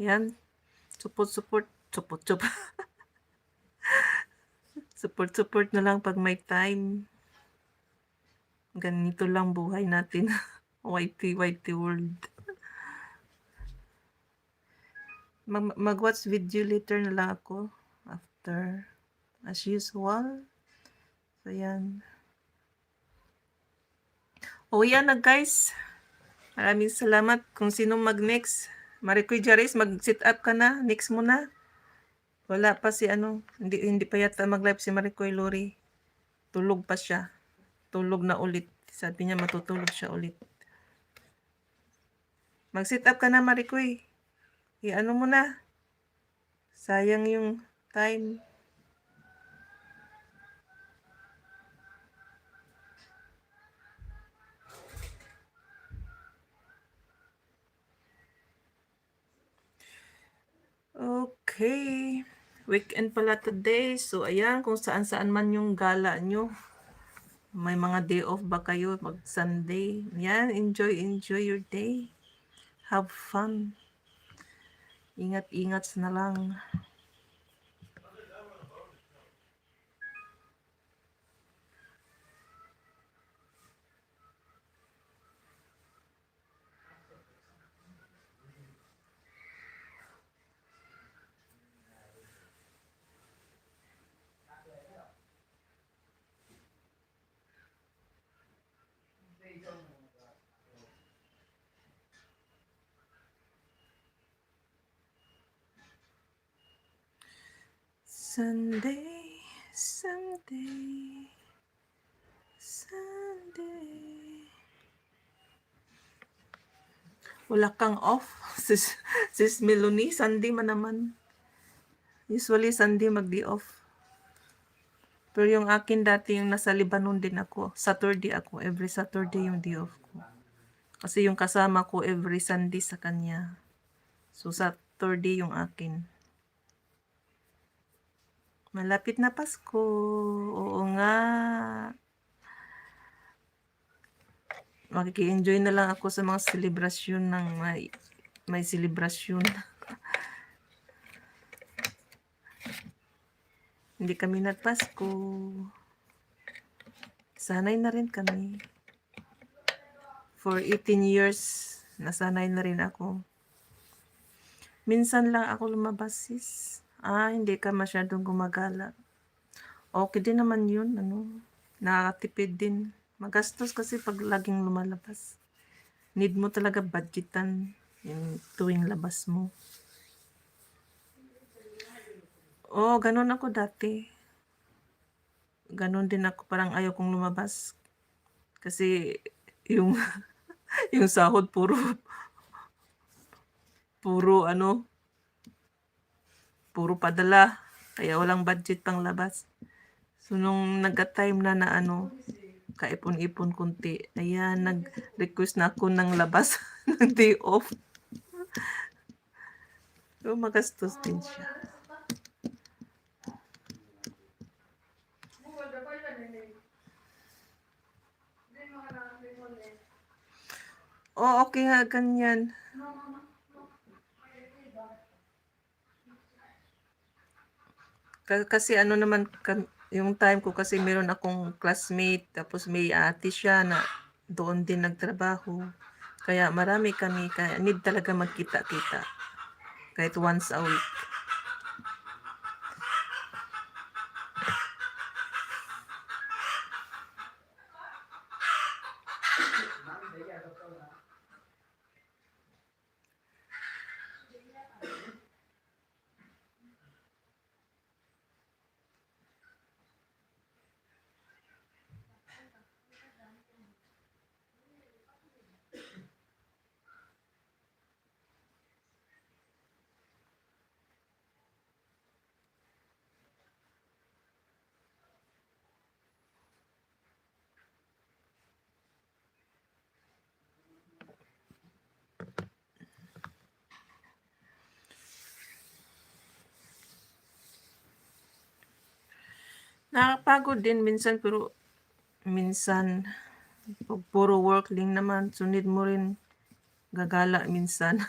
Yan, support. Support na lang 'pag may time. Ganito lang buhay natin, YT world. Mag-watch video later na lang ako after as usual. So yan. Yan na guys. Maraming salamat kung sino mag-next. Maricoy Jaris, mag-sit up ka na. Next mo na. Wala pa si hindi pa yata mag-live si Maricoy Lori. Tulog pa siya. Tulog na ulit. Sabi niya matutulog siya ulit. Mag-sit up ka na Maricoy. Ano mo na. Sayang yung time. Okay. Weekend pala today. So, ayan, kung saan-saan man yung gala nyo. May mga day off ba kayo? Mag-Sunday. Ayan, enjoy your day. Have fun. Ingat-ingat na lang. Sunday. Wala kang off, sis Melanie. Sunday man naman. Usually Sunday mag-day off. Pero yung akin dati, yung nasa Lebanon din ako. Saturday ako. Every Saturday yung day off ko. Kasi yung kasama ko every Sunday sa kanya. So Saturday yung akin. Malapit na Pasko. Oo nga. Makiki-enjoy na lang ako sa mga selebrasyon ng may selebrasyon. Hindi kami nagpasko. Sanay na rin kami. For 18 years, nasanay na rin ako. Minsan lang ako lumabas, sis. Hindi ka masyadong gumagala. Okay din naman yun, nakakatipid din. Magastos kasi pag laging lumalabas. Need mo talaga budgetan yung tuwing labas mo. Ganun ako dati. Ganun din ako, parang ayaw kong lumabas. Kasi yung yung sahod puro padala. Kaya walang budget pang labas. So nung nagka-time na kaipon-ipon kunti, ayan, nag-request na ako ng labas ng day off. So magastos din siya. Okay nga, ganyan. Kasi naman, yung time ko kasi meron akong classmate, tapos may ate siya na doon din nagtrabaho. Kaya marami kami, kaya need talaga magkita-kita. Kahit once a week. Nakakapagod din minsan, pero minsan pag puro work lang naman, so need mo rin gagala minsan.